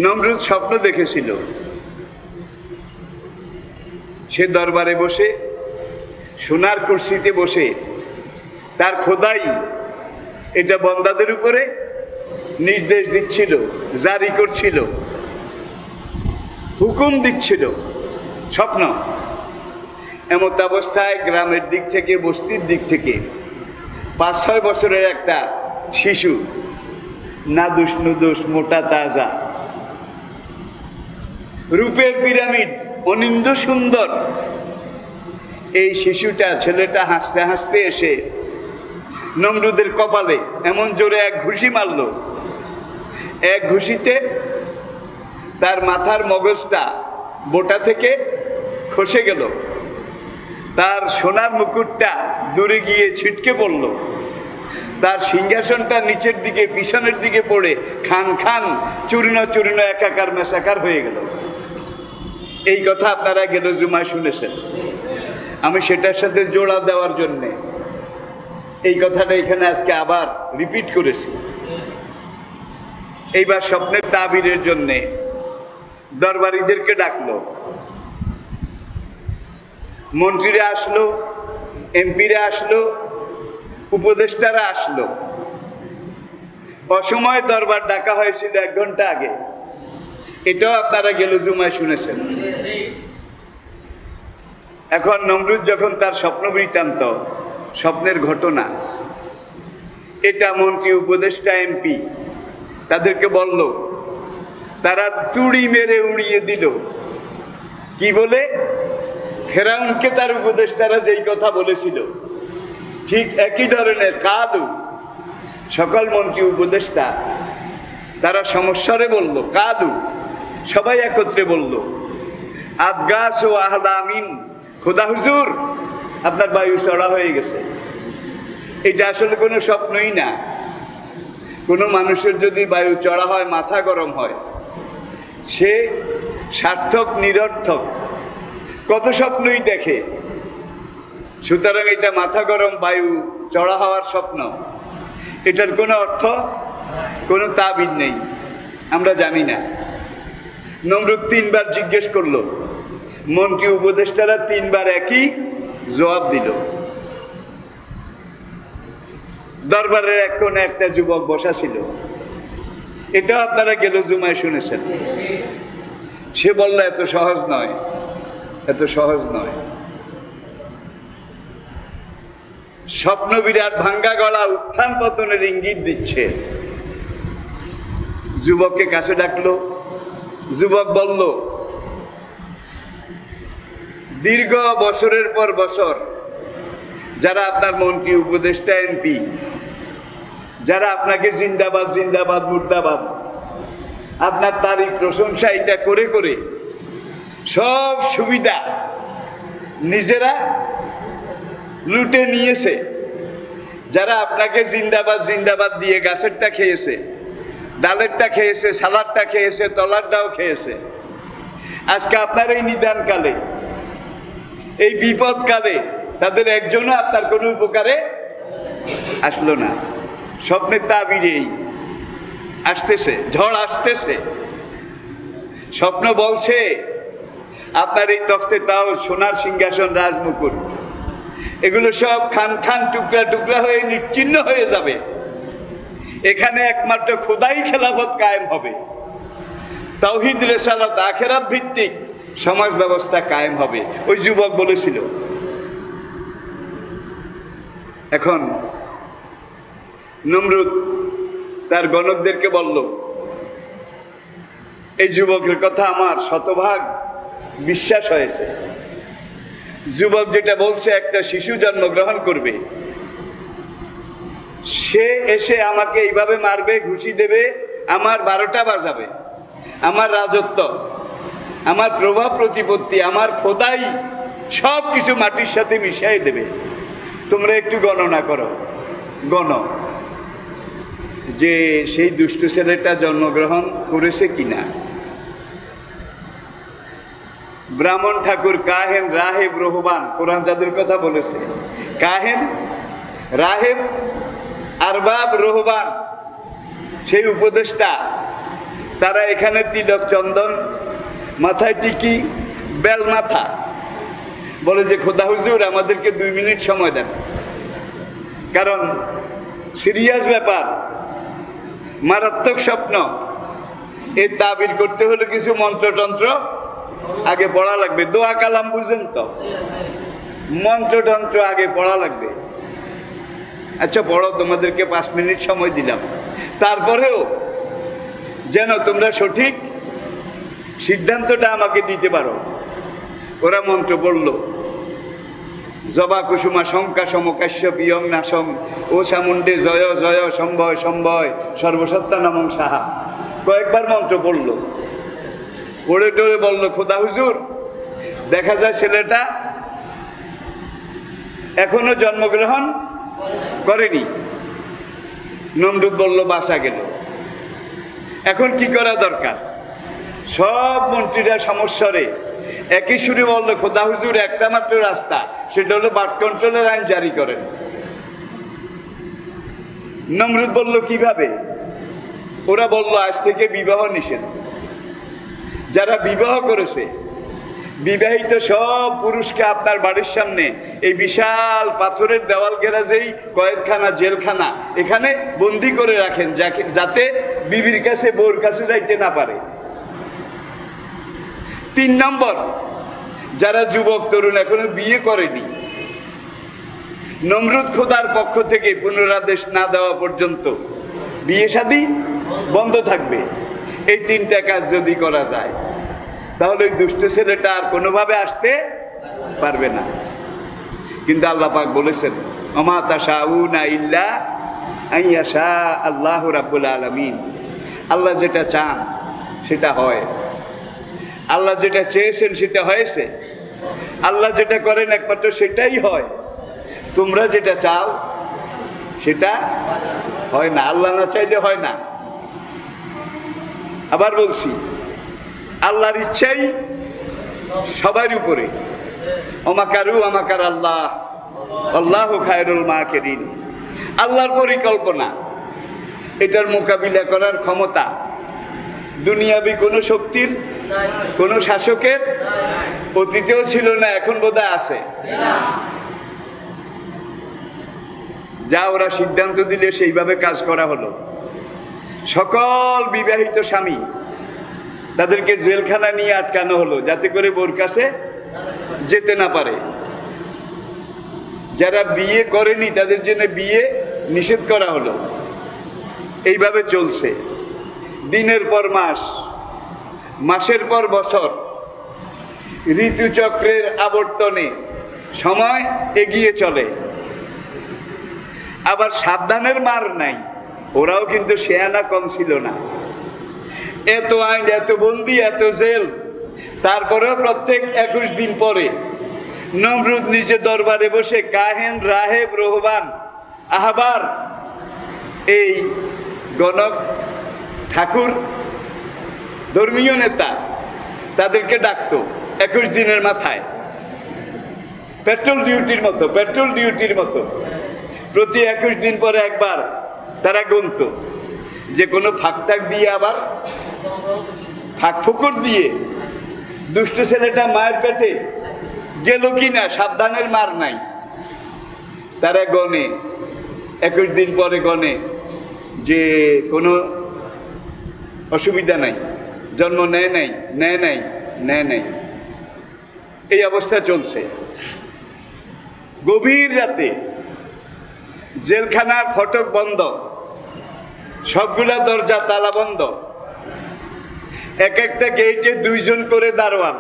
নমরুদ স্বপ্ন দেখেছিল, সে দরবারে বসে সোনার কুরসিতে বসে তার খোদাই এটা বন্দাদের উপরে নির্দেশ দিচ্ছিল, জারি করছিল, হুকুম দিচ্ছিল। স্বপ্ন। এমত অবস্থায় গ্রামের দিক থেকে, বস্তির দিক থেকে 5-6 বছরের একটা শিশু, নাদুস নুদুস, মোটা তাজা, রূপের পিরামিড, অনিন্দ সুন্দর, এই শিশুটা, ছেলেটা হাসতে হাসতে এসে নমরুদের কপালে এমন জোরে এক ঘুষি মারল, এক ঘুষিতে তার মাথার মগজটা বোটা থেকে খসে গেল, তার সোনার মুকুটটা দূরে গিয়ে ছিটকে পড়ল, তার সিংহাসনটা নিচের দিকে, পিছনের দিকে পড়ে খান খান, চূর্ণ চূর্ণ, একাকার মেশাকার হয়ে গেল। এই কথা আপনারা গেল জুমায় শুনেছেন। আমি সেটার সাথে জোড়া দেওয়ার জন্যে এই কথাটা এখানে আজকে আবার রিপিট করেছি। এইবার স্বপ্নের তাবিরের জন্যে দরবারীদেরকে ডাকলো, মন্ত্রীরা আসলো, এমপিরা আসলো, উপদেষ্টারা আসলো। অসময়ে দরবার ডাকা হয়েছিল 1 ঘন্টা আগে, এটাও আপনারা গেল জুমায় শুনেছেন। এখন নমরুদ যখন তার স্বপ্ন বৃত্তান্ত, স্বপ্নের ঘটনা, এটা মন্ত্রী, উপদেষ্টা, এমপি তাদেরকে বলল, তারা তুড়ি মেরে উড়িয়ে দিল। কি বলে? ফেরাউনকে তার উপদেষ্টারা যেই কথা বলেছিল ঠিক একই ধরনের কালু। সকল মন্ত্রী, উপদেষ্টা তারা সমস্যারে বলল কালু, সবাই একত্রে বলল, আদগাস ও আহলামিন, খোদা হুজুর আপনার বায়ু চড়া হয়ে গেছে। এটা আসলে কোনো স্বপ্নই না। কোনো মানুষের যদি বায়ু চড়া হয়, মাথা গরম হয়, সে সার্থক নিরর্থক কত স্বপ্নই দেখে। সুতরাং এটা মাথা গরম, বায়ু চড়া হওয়ার স্বপ্ন, এটার কোনো অর্থ, কোনো তাবিদ নেই, আমরা জানি না। নমরুদ 3 বার জিজ্ঞেস করলো, মন্ত্রী উপদেষ্টারা 3 বার একই জবাব দিল। দরবারের এক কোণে একটা যুবক বসা ছিল, এটাও আপনারা গেল জুমায় শুনেছেন। সে বলল, এত সহজ নয়, এত সহজ নয়। স্বপ্ন বিরাট, ভাঙ্গা গলা, উত্থান পতনের ইঙ্গিত দিচ্ছে। যুবককে কাছে ডাকলো। যুবক বলল, দীর্ঘ বছরের পর বছর যারা আপনার মন্ত্রী, উপদেষ্টা, এমপি, যারা আপনাকে জিন্দাবাদ জিন্দাবাদ, মুর্দাবাদ, আপনার তারিফ প্রশংসা এটা করে করে সব সুবিধা নিজেরা লুটে নিয়েছে, যারা আপনাকে জিন্দাবাদ জিন্দাবাদ দিয়ে গাছেরটা খেয়েছে, ডালেরটা খেয়েছে, সালাডটা খেয়েছে, তলারটাও খেয়েছে, আজকে আপনার এই নিদানকালে, এই বিপদকালে তাদের একজনও আপনার কোনো উপকারে আসলো না। স্বপ্নের তাবিরেই আসতেছে, ঝড় আসতেছে। স্বপ্ন বলছে আপনার এই তখতে তাও, সোনার সিংহাসন, রাজমুকুট, এগুলো সব খান খান, টুকরা টুকরা হয়ে নিশ্চিহ্ন হয়ে যাবে। এখানে একমাত্র খোদাই খেলাফত কায়েম হবে, তাওহীদ, রিসালাত, আখিরাত ভিত্তিক সমাজ ব্যবস্থা কায়েম হবে। ওই যুবক বলেছিল। এখন নমরুদ তার গণকদেরকে বলল, এই যুবকের কথা আমার শতভাগ বিশ্বাস হয়েছে। যুবক যেটা বলছে, একটা শিশু জন্মগ্রহণ করবে, সে এসে আমাকে এইভাবে মারবে, ঘুষি দেবে, আমার 12টা বাজাবে, আমার রাজত্ব, আমার প্রভাব প্রতিপত্তি, আমার খোদাই সব কিছু মাটির সাথে মিশিয়ে দেবে। তোমরা একটু গণনা করো, গণ যে সেই দুষ্ট ছেলেটা জন্মগ্রহণ করেছে কিনা। ব্রাহ্মণ, ঠাকুর, কাহেন, রাহেব, রহবান, কোরআন যাদের কথা বলেছে, কাহেন, রাহেব, আরবাব, রহবান, সেই উপদেষ্টা, তারা এখানে তিলক চন্দন, মাথায় টিকি, বেল মাথা, বলে যে খোদা হুজুর আমাদেরকে 2 মিনিট সময় দেন, কারণ সিরিয়াস ব্যাপার, মারাত্মক স্বপ্ন, এই তাবির করতে হলে কিছু মন্ত্রতন্ত্র আগে পড়া লাগবে। দোয়া কালাম বুঝেন তো, মন্ত্রতন্ত্র আগে পড়া লাগবে। আচ্ছা পড়ো, তোমাদেরকে 5 মিনিট সময় দিলাম, তারপরেও যেন তোমরা সঠিক সিদ্ধান্তটা আমাকে দিতে পারো। ওরা মন্ত্র পড়ল, জবা কুসুমা শঙ্কা সমকাশ্য পিয়ং নাসং ও চামুণ্ডে জয় জয় সম্ভয় সম্ভয় সর্বসত্তা নমং সাহা, কয়েকবার মন্ত্র পড়ল। পড়ে টড়ে বলল খোদা হুজুর দেখা যায় ছেলেটা এখনো জন্মগ্রহণ করেনি। নমরুদ বলল বাসা গেল, এখন কি করা দরকার? সব মন্ত্রীরা সমস্যারে একই সুরে বলল খোদা হুজুর একটা মাত্র রাস্তা, সেটা হলো বার্থ কন্ট্রোলের আইন জারি করেন। নমরুদ বলল কিভাবে? ওরা বলল আজ থেকে বিবাহ নিষেধ। যারা বিবাহ করেছে, বিবাহিত সব পুরুষকে আপনার বাড়ির সামনে এই বিশাল পাথরের দেওয়াল ঘেরা যেই কয়েদখানা, জেলখানা, এখানে বন্দি করে রাখেন, যাতে বিবির কাছে বউর কাছে যাইতে না পারে। 3 নম্বর, যারা যুবক তরুণ এখনো বিয়ে করেনি, নমরুদ খোদার পক্ষ থেকে পুনরাদেশ না দেওয়া পর্যন্ত বিয়ে শাদী বন্ধ থাকবে। এই 3টা কাজ যদি করা যায় তাহলে ওই দুষ্ট ছেলেটা আর কোনোভাবে আসতে পারবে না। কিন্তু আল্লাহ পাক বলেছেন ওমা তাশাউনা ইল্লা আইয়াশা আল্লাহু রাব্বুল আলামিন, আল্লাহ যেটা চান সেটা হয়, আল্লাহ যেটা চেয়েছেন সেটা হয়েছে, আল্লাহ যেটা করেন একমাত্র সেটাই হয়। তোমরা যেটা চাও সেটা হয় না, আল্লাহ না চাইলে হয় না। আবার বলছি, আল্লাহর ইচ্ছাই সবার উপরে। ওমাকারু আমাকার আল্লাহ আল্লাহু খায়রুল মাকিরিন, আল্লাহর পরিকল্পনা, এটার মোকাবিলা করার ক্ষমতা দুনিয়াবি কোনো শক্তির, কোনো শাসকের অতীতেও ছিল না, এখন বোধহয় আছে। যা ওরা সিদ্ধান্ত দিলে সেইভাবে কাজ করা হলো। সকল বিবাহিত স্বামী তাদেরকে জেলখানা নিয়ে আটকানো হলো, যাতে করে বোর কাছে যেতে না পারে। যারা বিয়ে করেনি তাদের জন্য বিয়ে নিষেধ করা হলো। এইভাবে চলছে দিনের পর মাস, মাসের পর বছর, ঋতুচক্রের আবর্তনে সময় এগিয়ে চলে। আবার সাবধানের মার নাই, ওরাও কিন্তু শেয়ানা কম ছিল না। এত আইন, এত বন্দি, এত জেল, তারপরেও প্রত্যেক 21 দিন পরে নমরুদ নিজে দরবারে বসে কাহেন, রাহেব, রোহবান, আহবার, এই গণক ঠাকুর, ধর্মীয় নেতা, তাদেরকে ডাকতো 21 দিনের মাথায়, পেট্রোল ডিউটির মতো প্রতি 21 দিন পরে একবার তারা গুনতো যে কোনো ফাঁক দিয়ে, আবার ফাঁক ফোকর দিয়ে দুষ্ট ছেলেটা মায়ের পেটে গেল কিনা, সাবধানের মার নাই। তারা গনে 21 দিন পরে গনে যে কোনো অসুবিধা নাই, জন্ম নেয় নাই। এই অবস্থা চলছে। গভীর রাতে জেলখানার ফটক বন্ধ, সবগুলা দরজা তালা বন্ধ, এক একটা গেটে 2 জন করে দারোয়ান,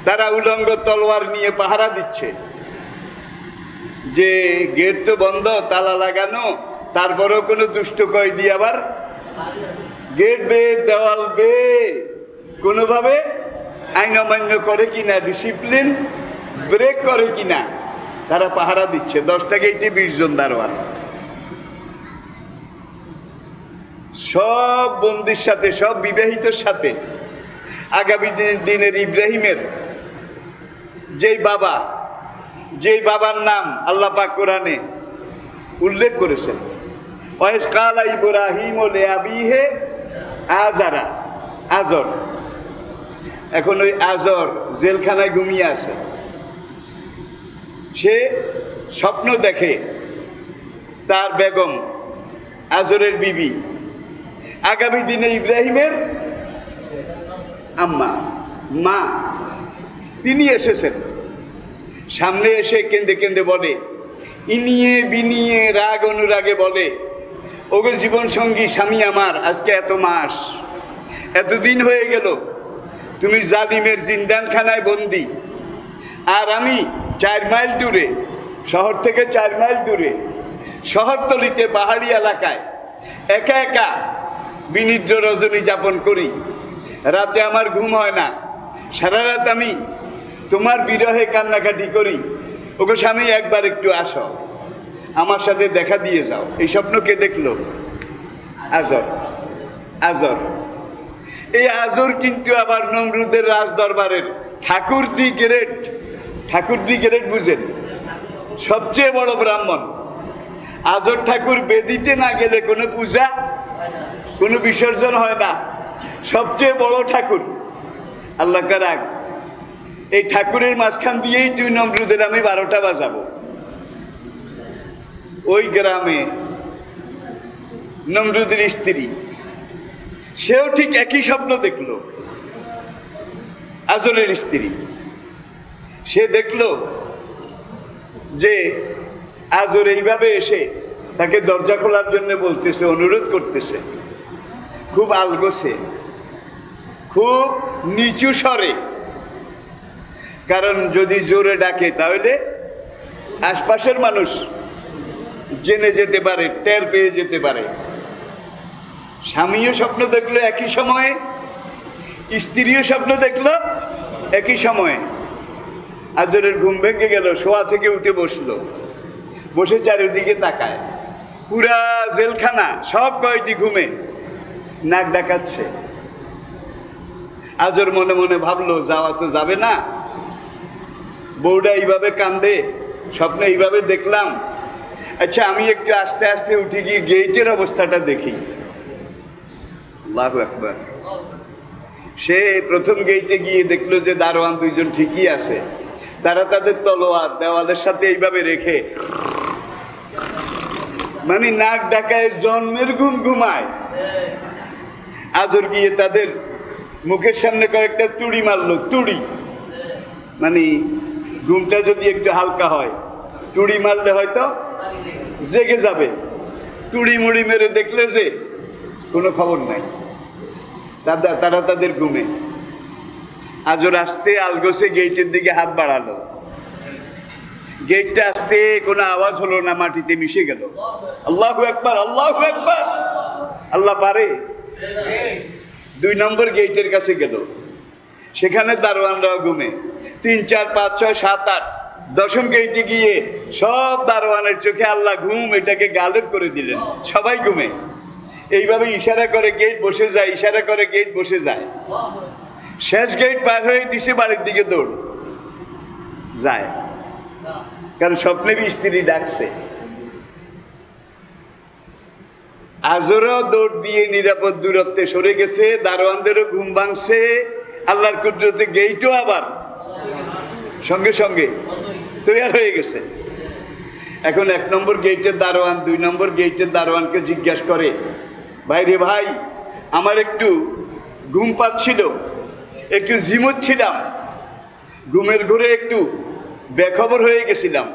তারা উলঙ্গ তলোয়ার নিয়ে পাহারা দিচ্ছে। যে গেট তো বন্ধ, তালা লাগানো, তারপরেও কোনো দুষ্ট কয়েদি আবার গেট বেয়ে, দেওয়াল বেয়ে কোনোভাবে আইন অমান্য করে কিনা, ডিসিপ্লিন ব্রেক করে কিনা, তারা পাহারা দিচ্ছে। 10টা গেটে 20 জন দারোয়ান। সব বন্দির সাথে, সব বিবাহিতর সাথে আগামী দিনের ইব্রাহিমের যেই বাবার নাম আল্লাহ পাক কোরআনে উল্লেখ করেছেন, ওয়াইজ কালা ইব্রাহিম লিআবিহি আজারা, আজর। এখন ওই আজর জেলখানায় ঘুমিয়ে আছে। সে স্বপ্ন দেখে তার বেগম আজরের বিবি আগামী দিনে ইব্রাহিমের আম্মা, মা, তিনি এসেছেন। সামনে এসে কেঁদে কেঁদে বলে, ইনিয়ে বিনিয়ে রাগ অনুরাগে বলে, ওগো জীবন সঙ্গী স্বামী আমার, আজকে এত মাস, এতদিন হয়ে গেল তুমি জালিমের জিন্দানখানায় বন্দি, আর আমি 4 মাইল দূরে, শহর থেকে 4 মাইল দূরে শহরতলিতে পাহাড়ি এলাকায় একা একা বিনিদ্র রজনী যাপন করি। রাতে আমার ঘুম হয় না, সারা রাত আমি তোমার বিরহে কান্নাকাটি করি। ওগো স্বামী, একবার একটু আসো, আমার সাথে দেখা দিয়ে যাও। এই স্বপ্ন কে দেখলো? আজর। আজর, এই আজর কিন্তু আবার নমরুদের রাজ দরবারের ঠাকুর দি গ্রেট, ঠাকুর দি গ্রেট বুঝেন, সবচেয়ে বড় ব্রাহ্মণ। আজর ঠাকুর বেদিতে না গেলে কোনো পূজা, কোনো বিসর্জন হয় না, সবচেয়ে বড় ঠাকুর। আল্লাহ কারাক, এই ঠাকুরের মাঝখান দিয়েই তুই নমরুদের আমি 12টা বাজাবো। ওই গ্রামে নমরুদের স্ত্রী, সেও ঠিক একই স্বপ্ন দেখলো। আজরের স্ত্রী, সে দেখলো যে আজর এইভাবে এসে তাকে দরজা খোলার জন্য বলতেছে, অনুরোধ করতেছে, খুব আলগোছে, খুব নিচু স্বরে। কারণ যদি জোরে ডাকে তাহলে আশপাশের মানুষ জেনে যেতে পারে, টের পেয়ে যেতে পারে। স্বামীও স্বপ্ন দেখলো একই সময়ে, স্ত্রীও স্বপ্ন দেখলো একই সময়ে। আজরের ঘুম ভেঙে গেল, শোয়া থেকে উঠে বসলো, বসে চারিদিকে তাকায়, পুরা জেলখানা সব কয়েদি ঘুমে, নাক ডাকাচ্ছে। আজর মনে মনে ভাবলো, যাওয়া তো যাবে না, বউটা এইভাবে কান্দে, স্বপ্নে এইভাবে দেখলাম, আচ্ছা আমি একটু আস্তে আস্তে উঠে গিয়ে গেটের অবস্থাটা দেখি। আল্লাহু আকবার। সে প্রথম গেটে গিয়ে দেখলো যে দারোয়ান 2 জন ঠিকই আছে, তারা তাদের তলোয়ার দেওয়ালের সাথে এইভাবে রেখে, মানে নাক ডাকায় জন্মের ঘুম ঘুমায়। আজর গিয়ে তাদের মুখের সামনে কয়েকটা তুড়ি মারলো। তুড়ি মানে ঘুমটা যদি একটু হালকা হয়, তুড়ি মারলে হয়তো জেগে যাবে। তুড়ি মুড়ি মেরে দেখলে যে কোনো খবর নাই, তারা তাদের ঘুমে। আজর আসতে আলগোসে গেটের দিকে হাত বাড়ালো, গেটটা আসতে কোনো আওয়াজ হলো না, মাটিতে মিশে গেল। আল্লাহু আকবার, আল্লাহু আকবার। আল্লাহ পারে। 2 নম্বর গেটের কাছে গেল, সেখানে দারোয়ানরাও ঘুমে। 3, 4, 5, 6, 7, 8, 10ম গেটে গিয়ে সব দারোয়ানের চোখে আল্লাহ ঘুম এটাকে গালেব করে দিলেন, সবাই ঘুমে। এইভাবে ইশারা করে গেট বসে যায়, ইশারা করে গেট বসে যায়। শেষ গেট পার হয়ে দিছে, বাড়ির দিকে দৌড় যায়, কারণ স্বপ্নে স্ত্রী ডাকছে। আজরও দৌড় দিয়ে নিরাপদ দূরত্বে সরে গেছে, দারোয়ানদেরও ঘুম ভাঙছে। আল্লাহর কুদরতে গেটও আবার সঙ্গে সঙ্গে তৈরি হয়ে গেছে। এখন 1 নম্বর গেটের দারোয়ান 2 নম্বর গেটের দারোয়ানকে জিজ্ঞাসা করে, ভাই রে ভাই, আমার একটু ঘুম পাচ্ছিল, একটু ঝিমুচ্ছিলাম, ঘুমের ঘরে একটু বেখবর হয়ে গেছিলাম,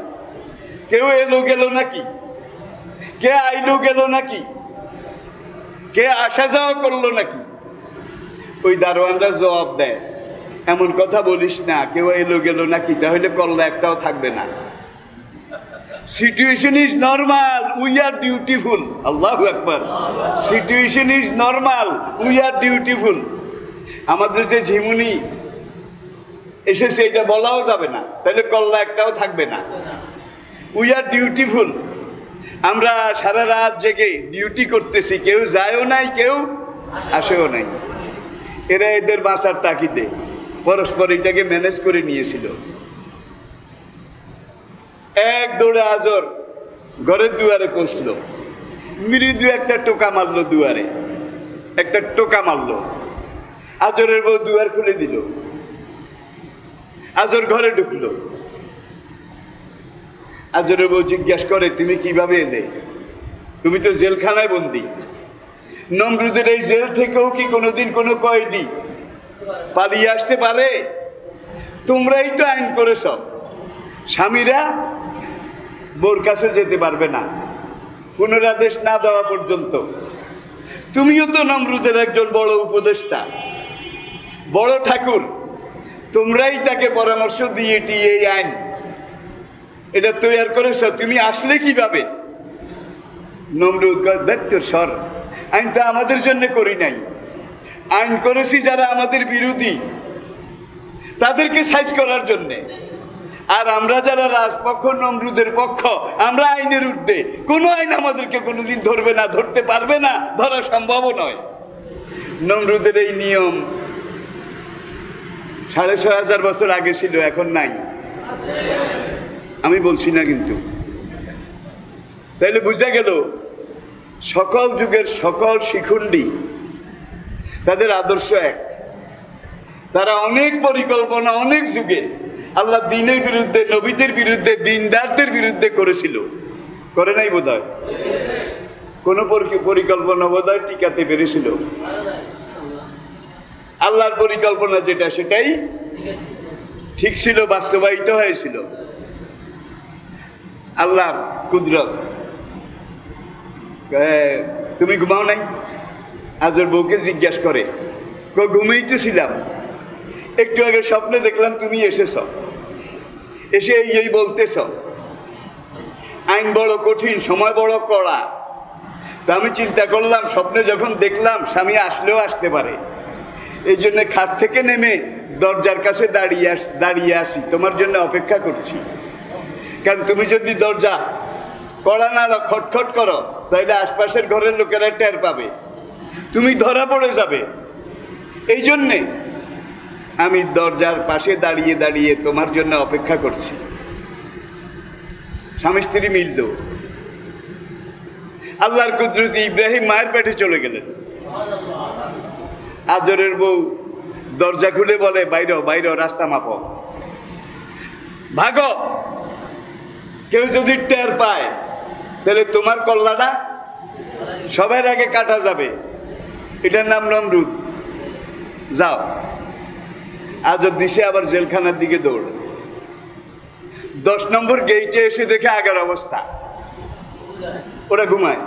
কেউ এলো গেল নাকি, কে আইলো গেল নাকি, কে আসা যাওয়া করলো নাকি? ওই দারোয়ানরা জবাব দেয়, এমন কথা বলিস না, কেউ এলো গেল নাকি, তাহলে কল্লা একটাও থাকবে না। Situation is normal, we are dutiful. আল্লাহু আকবার। Situation is normal, we are dutiful. আমাদের যে ঝিমুনি এসেছে এটা বলাও যাবে না, তাহলে কল্লা একটাও থাকবে না। We are dutiful. আমরা সারা রাত জেগে ডিউটি করতেছি, কেউ যায়ও নাই, কেউ আসেও নাই। এরা এদের বাঁচার তাগিদে পরস্পর এটাকে ম্যানেজ করে নিয়েছিল। এক দৌড়ে আজর ঘরের দুয়ারে পৌঁছলো, মৃদু একটা টোকা মারলো দুয়ারে। একটা টোকা মারলো। আজরের বউ দুয়ার খুলে দিল, আজর ঘরে ঢুকলো। আজরের বউ জিজ্ঞাসা করে, তুমি কিভাবে এলে? তুমি তো জেলখানায় বন্দী। নমরুদের এই জেল থেকেও কি কোনোদিন কোনো কয়েদি পালিয়ে আসতে পারে? তোমরাই তো আইন করেছ, স্বামীরা বোর কাছে যেতে পারবে না পুনরাদেশ না দেওয়া পর্যন্ত। তুমিও তো নমরুদের একজন বড় উপদেষ্টা, বড় ঠাকুর, তোমরাই তাকে পরামর্শ দিয়ে এই আইন এটা তৈরি করেছ, তুমি আসলে কিভাবে? নমরুদ দেখত সর, আইন তো আমাদের জন্য করি নাই, আইন করেছি যারা আমাদের বিরোধী তাদেরকে সাইজ করার জন্যে। আর আমরা যারা রাজপক্ষ, নমরুদের পক্ষ, আমরা আইনের ঊর্ধ্বে। কোনো আইন আমাদেরকে কোনোদিন ধরবে না, ধরতে পারবে না, ধরা সম্ভবও নয়। নমরুদের এই নিয়ম ৬,৫০০ বছর আগে ছিল, এখন নাই। আমি বলছি না কিন্তু। তাইলে বুঝা গেল সকল যুগের সকল শিখুন্ডি তাদের আদর্শ এক। তারা অনেক পরিকল্পনা অনেক যুগে আল্লাহ দ্বীনের বিরুদ্ধে, নবীদের বিরুদ্ধে, দিনদারদের বিরুদ্ধে করেছিল, করে নাই বোধহয়? কোন পরিকল্পনা বোধহয় টিকাতে পেরেছিল? আল্লাহর পরিকল্পনা যেটা সেটাই ঠিক ছিল, বাস্তবায়িত হয়েছিল। আল্লাহর কুদরত। তুমি ঘুমাও নাই? আজর বউকে জিজ্ঞাসা করে, ঘুমিয়েছিলাম, একটু আগে স্বপ্নে দেখলাম তুমি এসেছ, এসে এই বলতেছ আইন বড় কঠিন, সময় বড় কড়া। তা আমি চিন্তা করলাম, স্বপ্নে যখন দেখলাম স্বামী আসলেও আসতে পারে, এই জন্য খাট থেকে নেমে দরজার কাছে দাঁড়িয়ে আসি, তোমার জন্য অপেক্ষা করছি। কারণ তুমি যদি দরজা কড়া না খটখট করো তাহলে আশপাশের ঘরের লোকেরা টের পাবে, তুমি ধরা পড়ে যাবে। এই জন্যে আমি দরজার পাশে দাঁড়িয়ে দাঁড়িয়ে তোমার জন্য অপেক্ষা করছি। স্বামী স্ত্রী মিলল। আল্লাহর কুদরতে ইব্রাহিম মায়ের পেটে চলে গেলেন। আজরের বউ দরজা খুলে বলে, বাইরে বাইরে, রাস্তা মাপো, ভাগো। কেউ যদি টের পায় তাহলে তোমার কল্লাটা সবার আগে কাটা যাবে। এটার নাম নমরুদ। যাও। আজর দিশে আবার জেলখানার দিকে দৌড়। 10 নম্বর গেইটে এসে দেখে আগের অবস্থা, ওরা ঘুমায়।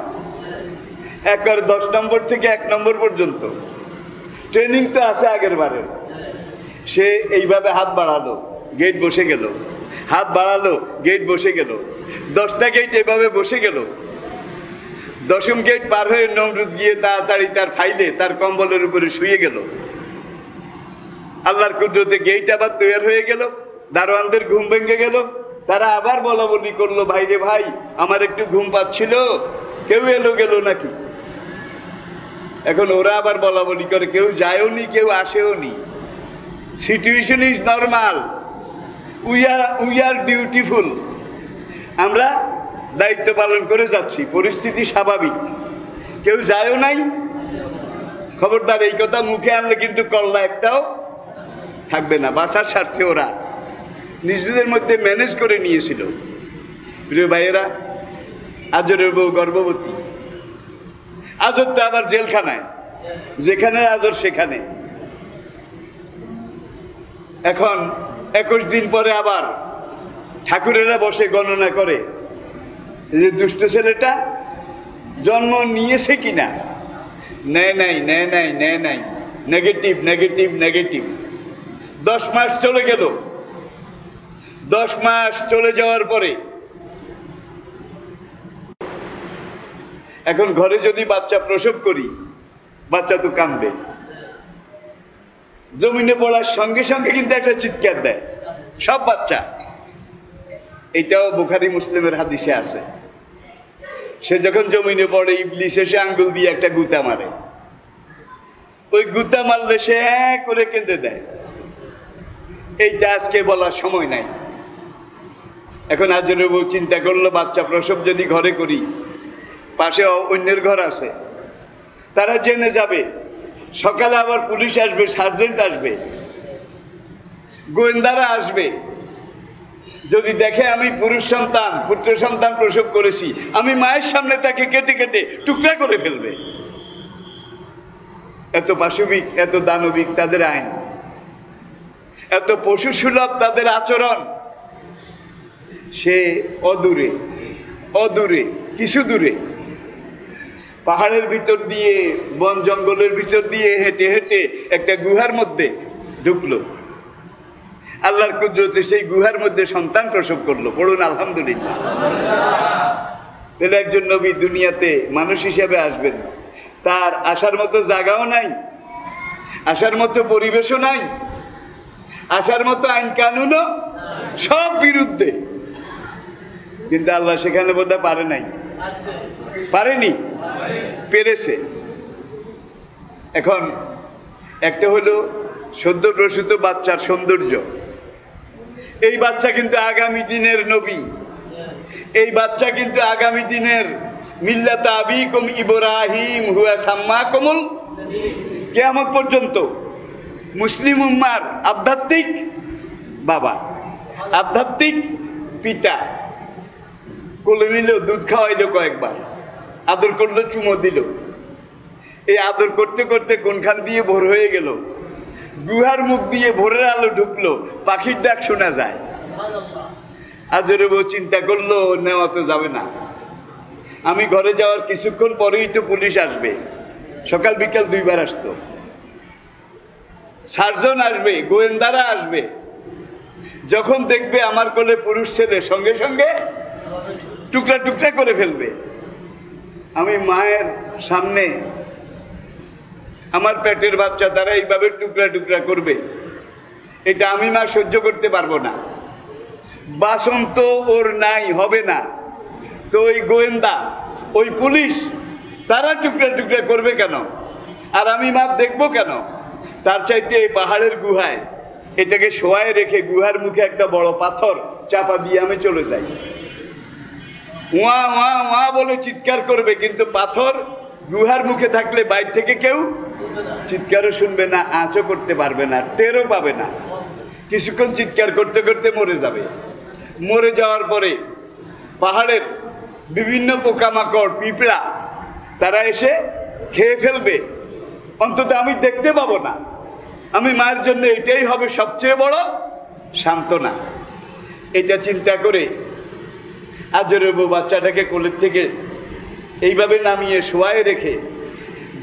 একবার 10 নম্বর থেকে 1 নম্বর পর্যন্ত ট্রেনিং তো আছে আগের বারের। সে এইভাবে হাত বাড়ালো, গেট বসে গেল, হাত বাড়ালো, গেট বসে গেল। 10টা গেট এভাবে বসে গেল। 10ম গেট পার হয়ে নমরুদ গিয়ে তাড়াতাড়ি তার ফাইলে তার কম্বলের উপরে শুয়ে গেল। আল্লাহর কুদরতে গেট আবার তৈরি হয়ে গেল। দারোয়ানদের ঘুম ভেঙে গেল। তারা আবার বলা বলি করলো, ভাই রে ভাই, আমার একটু ঘুম পাচ্ছিল, কেউ এলো গেল নাকি? এখন ওরা আবার বলা বলি করে, কেউ যায়ও নি, কেউ আসেও নি। Situation is normal, we are dutiful. আমরা দায়িত্ব পালন করে যাচ্ছি, পরিস্থিতি স্বাভাবিক, কেউ যায়ও নাই। খবরদার, এই কথা মুখে আনলে কিন্তু কল্লা একটাও থাকবে না। বাঁচার স্বার্থে ওরা নিজেদের মধ্যে ম্যানেজ করে নিয়েছিল। প্রিয় ভাইয়েরা, আজরের বউ গর্ভবতী। আজর তো আবার জেলখানায়, যেখানে আজর সেখানে। এখন 21 দিন পরে আবার ঠাকুরেরা বসে গণনা করে যে দুষ্ট ছেলেটা জন্ম নিয়েছে কিনা। নেয় নাই, নেগেটিভ নেগেটিভ নেগেটিভ। 10 মাস চলে গেল। 10 মাস চলে যাওয়ার পরে এখন ঘরে যদি বাচ্চা প্রসব করি, বাচ্চা তো কাঁদবে। জমিনে পড়ার সঙ্গে সঙ্গে কিন্তু একটা চিৎকার দেয় সব বাচ্চা। এটাও বুখারী মুসলিমের হাদিসে আছে। সে যখন জমিনে পড়ে, ইবলিস এসে আঙ্গুল দিয়ে একটা গুতা মারে। ওই গুতা মারলে সে করে কেঁদে দেয়। এইটা আজকে বলার সময় নাই। এখন আজরের বউ চিন্তা করলো, বাচ্চা প্রসব যদি ঘরে করি, পাশে অন্যের ঘর আছে, তারা জেনে যাবে সকালে আবার পুলিশ আসবে, সার্জেন্ট আসবে, গোয়েন্দারা আসবে। যদি দেখে আমি পুরুষ সন্তান, পুত্র সন্তান প্রসব করেছি, আমি মায়ের সামনে তাকে কেটে কেটে টুকরা করে ফেলবে। এত পাশবিক, এত দানবিক তাদের আইন, এত পশু সুলভ তাদের আচরণ। সে অদূরে অদূরে কিছু দূরে পাহাড়ের ভিতর দিয়ে, বন জঙ্গলের ভিতর দিয়ে হেঁটে হেঁটে একটা গুহার মধ্যে ঢুকলো। আল্লাহর কুদরতে সেই গুহার মধ্যে সন্তান প্রসব করলো। পড়ুন আলহামদুলিল্লাহ। তাহলে একজন নবী দুনিয়াতে মানুষ হিসেবে আসবেন, তার আসার মতো জায়গাও নাই, আসার মতো পরিবেশও নাই, আসার মতো আইন কানুনও সব বিরুদ্ধে। কিন্তু আল্লাহ সেখানে বোধহয় পারে নাই, পারেনি, পেরেছে। এখন একটা হলো সদ্য প্রসূত বাচ্চার সৌন্দর্য। এই বাচ্চা কিন্তু আগামী দিনের নবী, এই বাচ্চা কিন্তু আগামী দিনের মিল্লাতা আবিকুম ইব্রাহিম হুয়া সাম্মাকুমুল, কিয়ামত পর্যন্ত মুসলিম উম্মার আধ্যাত্মিক বাবা, আধ্যাত্মিক পিতা। কোলে নিল, দুধ খাওয়াইলো, কয়েকবার আদর করলো, চুমো দিল। এই আদর করতে করতে কোনখান দিয়ে ভোর হয়ে গেল, গুহার মুখ দিয়ে ভোরের আলো ঢুকলো, পাখির ডাক শোনা যায়। আজরে বউ চিন্তা করলো, নেওয়া তো যাবে না, আমি ঘরে যাওয়ার কিছুক্ষণ পরেই তো পুলিশ আসবে। সকাল বিকাল দুইবার আসতো, সার্জন আসবে, গোয়েন্দারা আসবে। যখন দেখবে আমার কোলে পুরুষ ছেলে, সঙ্গে সঙ্গে টুকরা টুকরা করে ফেলবে। আমি মায়ের সামনে আমার পেটের বাচ্চা তারা এইভাবে টুকরা টুকরা করবে, এটা আমি মা সহ্য করতে পারবো না। বাসন তো ওর নাই, হবে না, তো ওই গোয়েন্দা, ওই পুলিশ, তারা টুকরা টুকরা করবে কেন? আর আমি মা দেখবো কেন? তার চাইতে এই পাহাড়ের গুহায় এটাকে শোয়ায় রেখে গুহার মুখে একটা বড় পাথর চাপা দিয়ে আমি চলে যাই। ওয়া ওয়া ওয়া বলে চিৎকার করবে, কিন্তু পাথর গুহার মুখে থাকলে বাইরে থেকে কেউ চিৎকারও শুনবে না, আঁচও করতে পারবে না, টেরও পাবে না। কিছুক্ষণ চিৎকার করতে করতে মরে যাবে। মরে যাওয়ার পরে পাহাড়ের বিভিন্ন পোকামাকড়, পিঁপড়া, তারা এসে খেয়ে ফেলবে, অন্তত আমি দেখতে পাবো না। আমি মায়ের জন্য এটাই হবে সবচেয়ে বড় সান্ত্বনা। এটা চিন্তা করে আজরের বউ বাচ্চাটাকে কোলের থেকে এইভাবে নামিয়ে শোয়ায় রেখে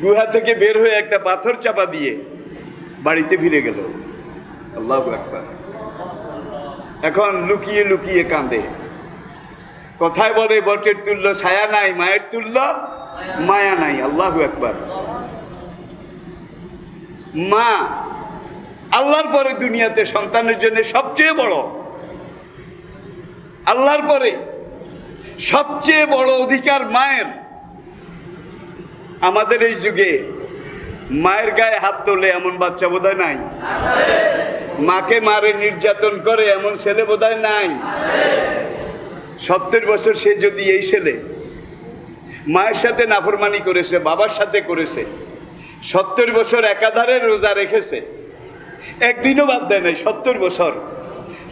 গুহা থেকে বের হয়ে একটা পাথর চাপা দিয়ে বাড়িতে ফিরে গেল। আল্লাহু আকবার। এখন লুকিয়ে লুকিয়ে কাঁদে। কথায় বলে বটের তুল্য ছায়া নাই, মায়ের তুল্য মায়া নাই। আল্লাহু আকবার। মা আল্লাহর পরে দুনিয়াতে সন্তানের জন্য সবচেয়ে বড়, আল্লাহর পরে সবচেয়ে বড় অধিকার মায়ের। আমাদের এই যুগে মায়ের গায়ে হাত তোলে এমন বাচ্চা বোধহয় নাই, মাকে মারে নির্যাতন করে এমন ছেলে বোধহয় নাই। 70 বছর সে যদি এই ছেলে মায়ের সাথে নাফরমানি করেছে, বাবার সাথে করেছে, 70 বছর একাধারে রোজা রেখেছে, একদিনও বাদ দেয় নাই, 70 বছর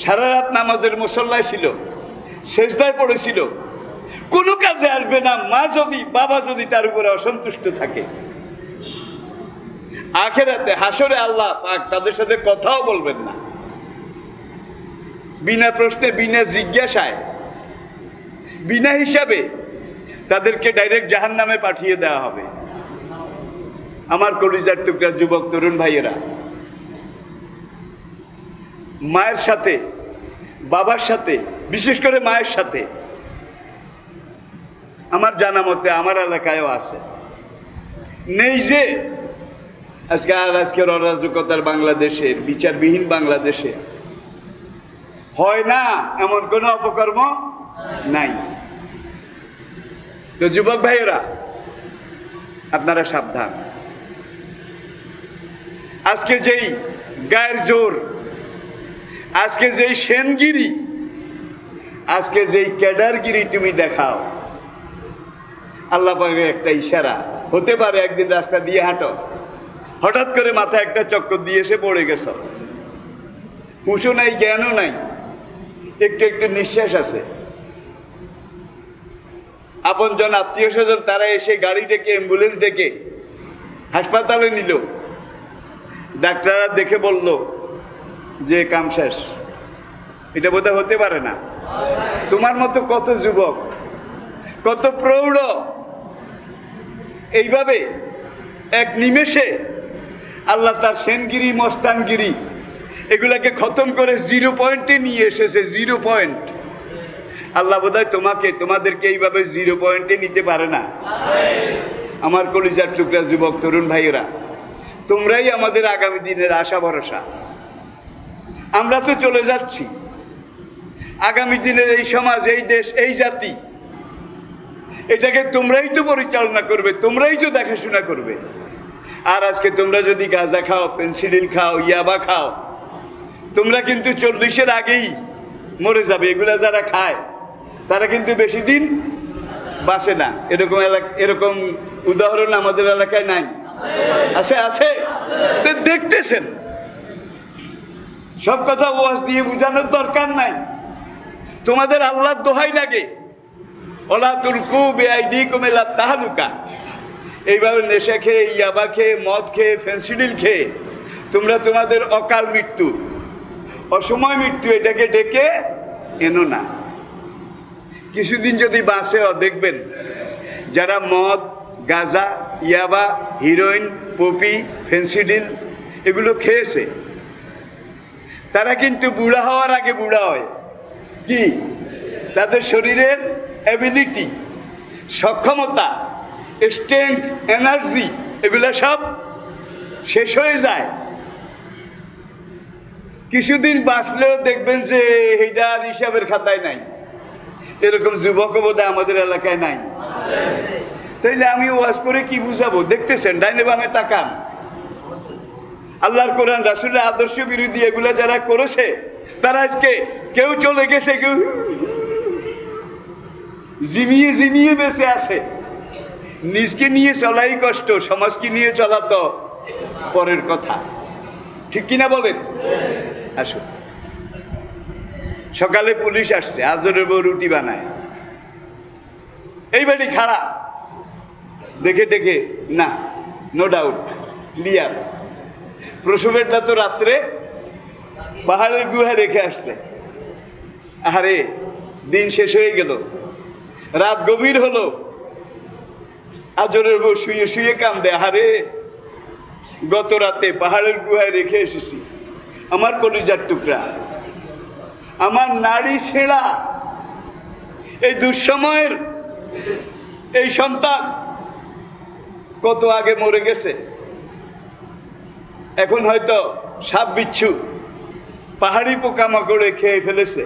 সারা রাত নামাজের মুসল্লায় ছিল, সেজদায় পড়েছিল, কোনো কাজে আসবে না মা যদি, বাবা যদি তার উপরে অসন্তুষ্ট থাকে। আখেরাতে হাসরে আল্লাহ পাক তাদের সাথে কথাও বলবেন না, বিনা প্রশ্নে, বিনা জিজ্ঞাসায়, বিনা হিসাবে তাদেরকে ডাইরেক্ট জাহান্নামে পাঠিয়ে দেওয়া হবে। আমার কলিজার টুকরা যুবক তরুণ ভাইয়েরা, মায়ের সাথে, বাবার সাথে, বিশেষ করে মায়ের সাথে, আমার জানা মতে আমার এলাকায়ও আছে, নেই যে আজকের অরাজকতার বাংলাদেশের, বিচারবিহীন বাংলাদেশে হয় না এমন কোনো অপকর্ম নাই। তো যুবক ভাইয়েরা, আপনারা সাবধান। আজকে যেই গায়ের জোর, আজকে যেই সেনগিরি, আজকে যেই ক্যাডারগিরি তুমি দেখাও, আল্লাহ পাকের একটা ইশারা হতে পারে একদিন রাস্তা দিয়ে হাঁটো, হঠাৎ করে মাথায় একটা চক্কর দিয়ে এসে পড়ে গেছ, হুঁশও নাই, জ্ঞানও নাই, একটু একটু নিঃশ্বাস আছে। আপনজন আত্মীয় স্বজন তারা এসে গাড়ি ডেকে অ্যাম্বুলেন্স ডেকে হাসপাতালে নিল। ডাক্তাররা দেখে বলল যে কাম শেষ। এটা বোধহয় হতে পারে না। তোমার মতো কত যুবক, কত প্রৌঢ় এইভাবে এক নিমেষে আল্লাহ তার সেনগিরি মস্তানগিরি এগুলাকে খতম করে 0 পয়েন্টে নিয়ে এসেছে। 0 পয়েন্ট। আল্লাহ বোধহয় তোমাদেরকে এইভাবে 0 পয়েন্টে নিতে পারে না। আমার কলিজার টুকরা যুবক তরুণ ভাইয়েরা, তোমরাই আমাদের আগামী দিনের আশা ভরসা। আমরা তো চলে যাচ্ছি, আগামী দিনের এই সমাজ, এই দেশ, এই জাতি, এটাকে তোমরাই তো পরিচালনা করবে, তোমরাই তো দেখাশোনা করবে। আর আজকে তোমরা যদি গাঁজা খাও, পেন্সিডিল খাও, ইয়াবা খাও, তোমরা কিন্তু 40-এর আগেই মরে যাবে। এগুলা যারা খায় তারা কিন্তু বেশি দিন বাঁচে না। এরকম উদাহরণ আমাদের এলাকায় নাই? আছে, আছে, দেখতেছেন। সব কথা ওয়াজ দিয়ে বোঝানোর দরকার নাই। তোমাদের আল্লাহর দোহাই লাগে, ওলা তুলকু বেআইদিকুম ইলা তাহলুকা। এইভাবে নেশা খেয়ে, ইয়াবা খেয়ে, মদ খেয়ে, ফেন্সিডিল খেয়ে তোমরা তোমাদের অকাল মৃত্যু, অসময় মৃত্যু এটাকে ডেকে এনো না। কিছুদিন যদি বাঁচেও দেখবেন যারা মদ, গাঁজা, ইয়াবা, হিরোইন, পপি, ফেন্সিডিল এগুলো খেয়েছে, তারা কিন্তু বুড়া হওয়ার আগে বুড়া হয়। কি? তাদের শরীরের অ্যাবিলিটি, সক্ষমতা, স্ট্রেংথ, এনার্জি এগুলো সব শেষ হয়ে যায়। কিছুদিন বাঁচলেও দেখবেন যে এইটার হিসাবের খাতায় নাই। এরকম যুবক বোধহয় আমাদের এলাকায় নাই। তাইলে আমি ওয়াজ করে কি বুঝাবো? দেখতেছেন, ডাইনে বামে তাকান। আল্লাহর কোরআন, রাসূলের আদর্শ বিরোধী এগুলা যারা করেছে, তারা আজকে কেউ চলে গেছে, কেউ জিমিয়ে জিমিয়ে বেঁচে আছে। নিজকে নিয়ে চলাই কষ্ট, সমাজকে নিয়ে চলা তো পরের কথা। ঠিক কিনা বলেন? আসুন। সকালে পুলিশ আসছে, আজরের বউ রুটি বানায়, এই বাড়ি খাড়া দেখে দেখে না, নো ডাউট ক্লিয়ার। প্রসবেরটা তো রাত্রে পাহাড়ের গুহায় রেখে আসছে। আরে দিন শেষ হয়ে গেল, রাত গভীর হলো, আজরের বউ শুয়ে শুয়ে কান্দে। আরে গত রাতে পাহাড়ের গুহায় রেখে এসেছি আমার কলিজার টুকরা, আমার নারী ছেঁড়া এই দুঃসময়ের এই সন্তান কত আগে মরে গেছে। এখন হয়তো সাপ বিচ্ছু, পাহাড়ি পোকামাকড়ে খেয়ে ফেলেছে।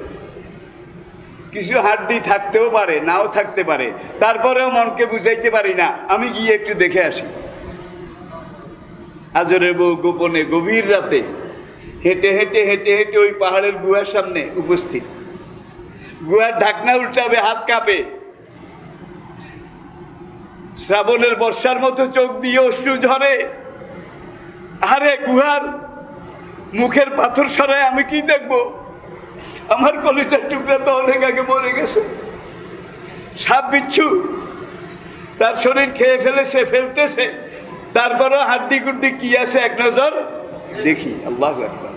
কিছু হাড্ডি থাকতেও পারে, নাও থাকতে পারে। তারপরেও মনকে বুঝাইতে পারি না, আমি গিয়ে একটু দেখে আসি। আজরের বউ গোপনে গভীর রাতে হেঁটে হেঁটে হেঁটে হেঁটে ওই পাহাড়ের গুহার সামনে উপস্থিত। গুহার ঢাকনা উল্টাবে, হাত কাঁপে। শ্রাবণের বর্ষার মতো চোখ দিয়ে অশ্রু ঝরে। আরে গুহার মুখের পাথর সরায় আমি কি দেখবো? আমার কলিজার টুকরা তো অনেক আগে মরে গেছে। সাপ বিচ্ছু তার শরীর খেয়ে ফেলতেছে। তারপরও হাড্ডি কুড্ডি কি আছে এক নজর দেখি। আল্লাহু আকবার।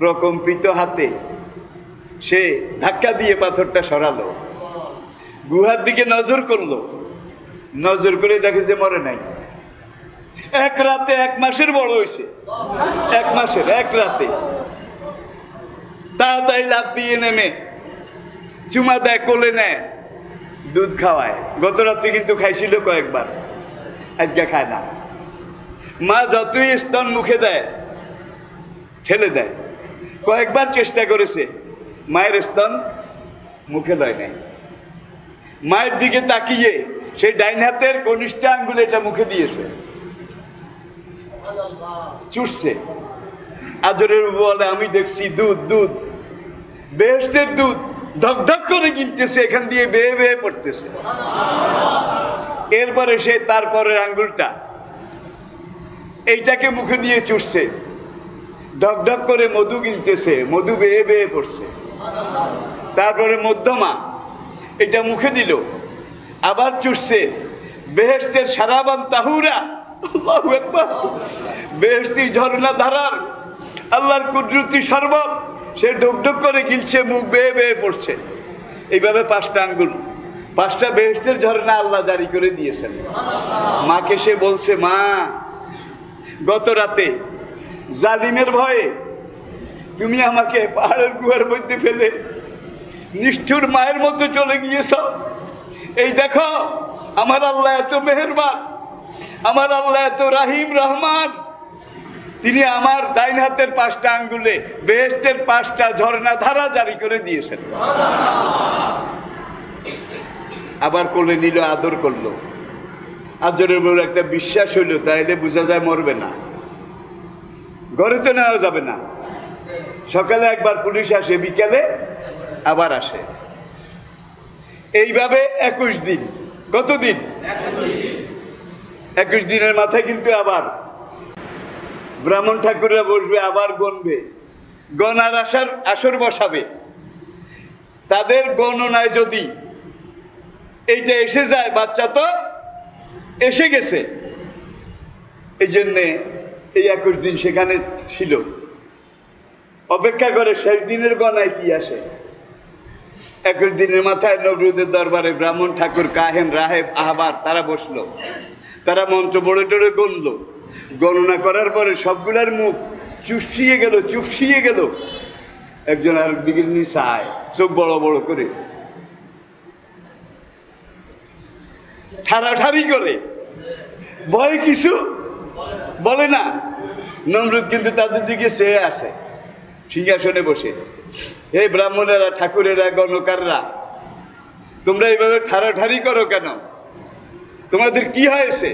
প্রকম্পিত হাতে সে ধাক্কা দিয়ে পাথরটা সরালো, গুহার দিকে নজর করলো। নজর করে দেখে যে মরে নাই। এক রাতে 1 মাসের বড় হয়েছে। 1 মাসের, এক রাতে। তাড়াতাড়ি লাফ দিয়ে নেমে চুমা দেয়, কোলে নেয়, দুধ খাওয়ায়। গত রাত্রে কিন্তু খাইছিল কয়েকবার, আজকে খায় না। মা যতই স্তন মুখে দেয় ঠেলে দেয়। কয়েকবার চেষ্টা করেছে, মায়ের স্তন মুখে লয় নাই। মায়ের দিকে তাকিয়ে সেই ডাইন হাতের কনিষ্ঠ আঙ্গুল এটা মুখে দিয়েছে, চুষছে। আদরের বলে আমি দেখছি দুধ, দুধ, বেহেশতের দুধ ধক ধক করে গিলতেছে, এখান দিয়ে বেয়ে বেয়ে পড়তেছে। এরপরে সে তারপরের আঙ্গুলটা এইটাকে মুখে দিয়ে চুষছে, ঢক ঢক করে মধু গিলতেছে, মধু বেয়ে বেয়ে পড়ছে। তারপরে মধ্যমা এটা মুখে দিল, আবার চুষছে, বেহেশতের সারাবান তাহুরা, আল্লাহু আকবার, বেহেশতি ঝর্ণা ধারার আল্লাহর কুদরতি শরবত সে ঢক ঢক করে গিলছে, মুখ বেয়ে বেয়ে পড়ছে। এইভাবে 5টা আঙ্গুল, 5টা বেহেশতের ঝর্ণা আল্লাহ জারি করে দিয়েছেন। মাকে সে বলছে, মা গত রাতে জালিমের ভয়ে তুমি আমাকে পাহাড়ের গুহার মধ্যে ফেলে নিষ্ঠুর মায়ের মতো চলে গিয়েছ। এই দেখো আমার আল্লাহ এত মেহেরবান, আমার আল্লাহ এত রাহিম রহমান, তিনি আমার ডাইন হাতের 5টা আঙ্গুলে বেহেশতের 5টা ঝর্ণা ধারা জারি করে দিয়েছেন। আবার কোলে নিল, আদর করলো। আদরের বড় একটা বিশ্বাস হইল, তাইলে বোঝা যায় মরবে না, ঘরে তো নেওয়া যাবে না। সকালে একবার পুলিশ আসে, বিকালে আবার আসে। এইভাবে 21 দিন। কতদিন? 21 দিনের মাথায় কিন্তু আবার ব্রাহ্মণ ঠাকুররা বসবে, আবার গণবে, গণার আসর বসাবে। তাদের গণনায় যদি এইটা এসে যায়, বাচ্চা তো এসে গেছে, এই জন্যে এই 21 দিন সেখানে ছিল, অপেক্ষা করে শেষ দিনের গণায় কি আসে। 21 দিনের মাথায় নবরুদের দরবারে ব্রাহ্মণ ঠাকুর, কাহেন, রাহেব, আহবার তারা বসলো, তারা মন্ত্র বড়ে টড়ে গণলো। গণনা করার পরে সবগুলার মুখ চুপসিয়ে গেল। একজন আরেক দিকে চায়, চোখ বড় বড় করে, ঠাড়াঠাড়ি করে, ভয় কিছু বলে না। নমরুদ কিন্তু তাদের দিকে চেয়ে আসে, সিংহাসনে বসে। হে ব্রাহ্মণেরা, ঠাকুরেরা, গণকাররা, তোমরা এইভাবে ঠাড়াঠাড়ি করো কেন? তোমাদের কি হয়েছে?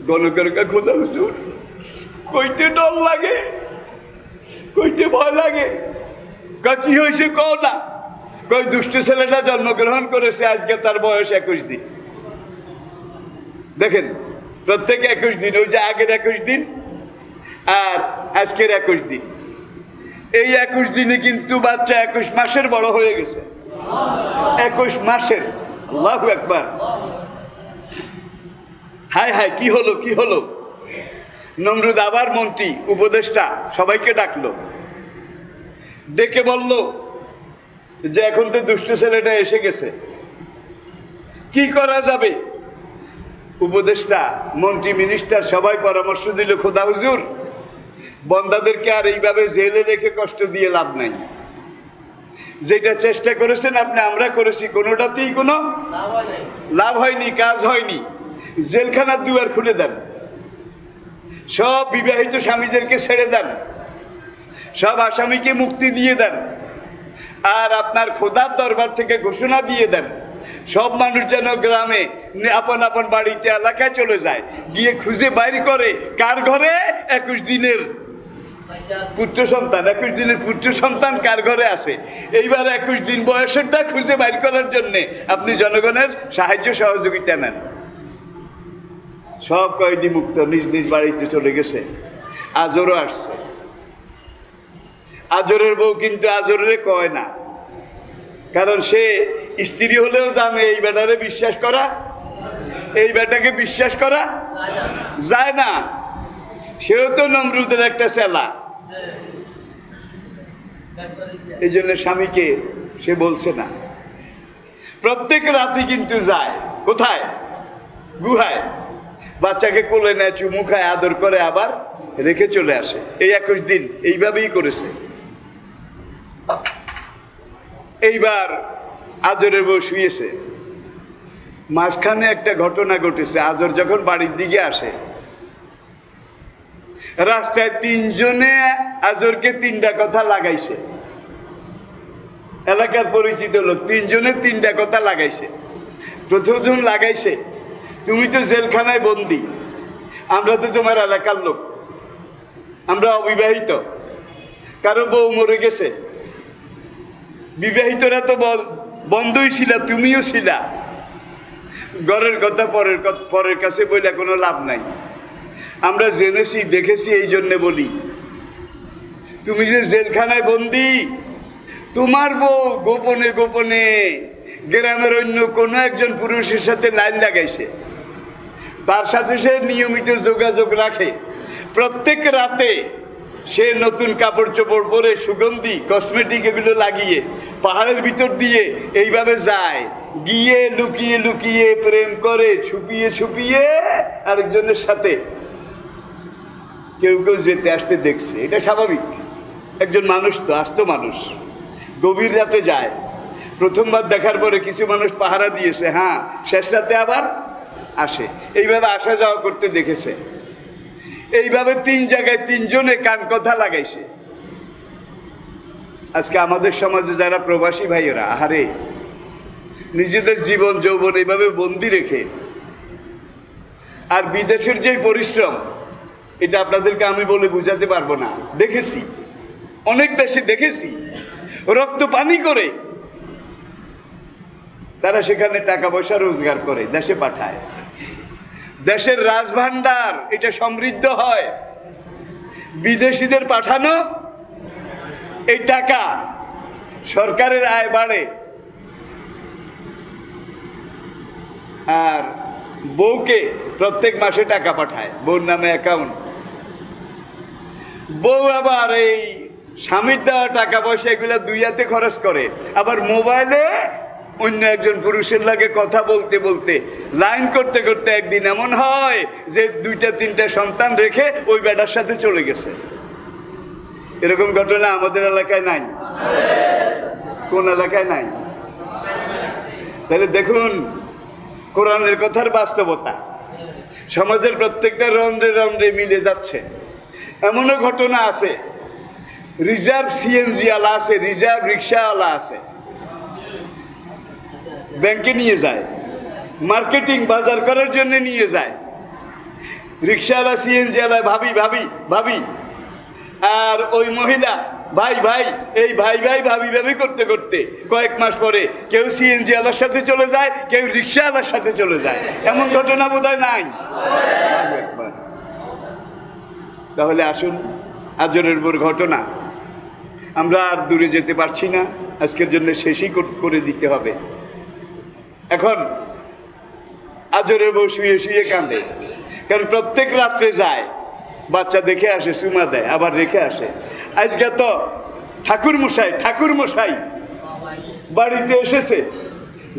গণকারকা, খোদা হুজুর, কইতে ডর লাগে, কইতে ভয় লাগে। কি হয়েছে কও না। কই দুষ্ট ছেলেটা জন্মগ্রহণ করেছে, আজকে তার বয়স 21 দিন। দেখেন, প্রত্যেকে 21 দিন, ওই যে আগের 21 দিন আর আজকের 21 দিন, এই 21 দিনে কিন্তু বাচ্চা 21 মাসের বড় হয়ে গেছে। 21 মাসের, আল্লাহু আকবার। হায় হায়, কি হলো? নমরুদ আবার মন্ত্রী, উপদেষ্টা সবাইকে ডাকলো, ডেকে বলল যে এখন তো দুষ্ট ছেলেটা এসে গেছে, কি করা যাবে? উপদেষ্টা, মন্ত্রী, মিনিস্টার সবাই পরামর্শ দিল, খোদা হুজুর, বন্দাদেরকে আর এইভাবে জেলে রেখে কষ্ট দিয়ে লাভ নাই। যেটা চেষ্টা করেছেন আপনি, আমরা করেছি, কোনোটাতেই কোনো লাভ হয়নি, কাজ হয়নি। জেলখানার দুয়ার খুলে দেন, সব বিবাহিত স্বামীদেরকে ছেড়ে দেন, সব আসামিকে মুক্তি দিয়ে দেন, আর আপনার খোদার দরবার থেকে ঘোষণা দিয়ে দেন, সব মানুষ যেন গ্রামে আপন আপন বাড়িতে, এলাকায় চলে যায়, গিয়ে খুঁজে বাইর করে কার ঘরে 21 দিনের পুত্র সন্তান, 21 দিনের পুত্র সন্তান কার ঘরে আছে। এইবার 21 দিন বয়সেরটা খুঁজে বাইর করার জন্যে আপনি জনগণের সাহায্য সহযোগিতা নেন। সব কয়েদি মুক্ত, নিজ নিজ বাড়িতে চলে গেছে। আজরও আসছে। আজরের বউ কিন্তু আজরে কয় না, কারণ সে স্ত্রী হলেও জানে এই বেটারে বিশ্বাস করা, এই বেটাকে বিশ্বাস করা যায় না। সেও তো নমরুদের একটা চেলা, এই জন্য স্বামীকে সে বলছে না। প্রত্যেক রাতে কিন্তু যায় কোথায়? গুহায়। বাচ্চাকে কোলে নেয়, চুমু খায়, আদর করে, আবার রেখে চলে আসে। এই 21 দিন এইভাবেই করেছে। এইবার আজরের বউ শুয়েছে, মাঝখানে একটা ঘটনা ঘটেছে। আজর যখন বাড়ির দিকে আসে, রাস্তায় 3 জনে আজরকে 3টা কথা লাগাইছে। এলাকার পরিচিত লোক 3 জনে 3টা কথা লাগাইছে। প্রথমজন লাগাইছে, তুমি তো জেলখানায় বন্দি, আমরা তো তোমার এলাকার লোক, আমরা অবিবাহিত, কারো বউ মরে গেছে, বিবাহিতরা তো বন্ধই ছিল, তুমিও ছিলা, ঘরের কথা পরের কাছে বইলে কোনো লাভ নাই। আমরা জেনেছি দেখেছি, এই জন্যে বলি, তুমি যে জেলখানায় বন্দি, তোমার বউ গোপনে গোপনে গ্রামের অন্য কোনো একজন পুরুষের সাথে লাইন লাগাইছে, তার সাথে সে নিয়মিত যোগাযোগ রাখে। প্রত্যেক রাতে সে নতুন কাপড় চোপড় পরে সুগন্ধি কসমেটিক এগুলো লাগিয়ে পাহাড়ের ভিতর দিয়ে এইভাবে যায়, গিয়ে লুকিয়ে লুকিয়ে প্রেম করে ছুপিয়ে ছুপিয়ে আরেকজনের সাথে। কেউ কেউ যেতে আসতে দেখছে, এটা স্বাভাবিক, একজন মানুষ তো, আস্ত মানুষ, গভীর রাতে যায়। প্রথমবার দেখার পরে কিছু মানুষ পাহারা দিয়েছে, হ্যাঁ, শেষ রাতে আবার আসে, এইভাবে আসা যাওয়া করতে দেখেছে। এইভাবে 3 জায়গায় 3 জনে কান কথা লাগাইছে। আজকে আমাদের সমাজে যারা প্রবাসী ভাইয়েরা, আহারে, নিজেদের জীবন যৌবন এইভাবে বন্দি রেখে, আর বিদেশের যে পরিশ্রম, এটা আপনাদেরকে আমি বলে বুঝাতে পারবো না। দেখেছি, অনেক দেশে দেখেছি, রক্ত পানি করে তারা সেখানে টাকা পয়সা রোজগার করে দেশে পাঠায়। দেশের রাজভান্ডার এটা সমৃদ্ধ হয়, বিদেশিদের পাঠানো এই টাকা, সরকারের আয় বাড়ে। আর বউকে প্রত্যেক মাসে টাকা পাঠায়, বউর নামে অ্যাকাউন্ট। বউ আবার এই স্বামীর দেওয়া টাকা পয়সা এগুলো 2 হাতে খরচ করে, আবার মোবাইলে অন্য একজন পুরুষের লাগে কথা বলতে বলতে, লাইন করতে করতে একদিন এমন হয় যে 2-3টা সন্তান রেখে ওই বেটার সাথে চলে গেছে। এরকম ঘটনা আমাদের এলাকায় নাই? কোন এলাকায় নাই? তাহলে দেখুন কোরআনের কথার বাস্তবতা সমাজের প্রত্যেকটা রন্ধ্রে রন্ধ্রে মিলে যাচ্ছে। এমনও ঘটনা আছে, রিজার্ভ সিএনজি আলা আছে, রিজার্ভ রিক্সাওয়ালা আছে, ব্যাংকে নিয়ে যায়, মার্কেটিং বাজার করার জন্য নিয়ে যায়। রিক্সাওয়ালা সিএনজি আলা ভাবি ভাবি ভাবি, আর ওই মহিলা ভাই ভাই, এই ভাই ভাই ভাবি ভাবি করতে করতে কয়েক মাস পরে কেউ সিএনজি আলার সাথে চলে যায়, কেউ রিক্সাওয়ালার সাথে চলে যায়। এমন ঘটনা বোধহয় নাই। তাহলে আসুন, আজরের বোর ঘটনা, আমরা আর দূরে যেতে পারছি না, আজকের জন্য শেষই করে দিতে হবে। এখন আজরের বউ শুয়ে শুয়ে কাঁদে, কারণ প্রত্যেক রাত্রে যায়, বাচ্চা দেখে আসে, চুমা দেয়, আবার রেখে আসে। আজকে তো ঠাকুর মশাই বাড়িতে এসেছে,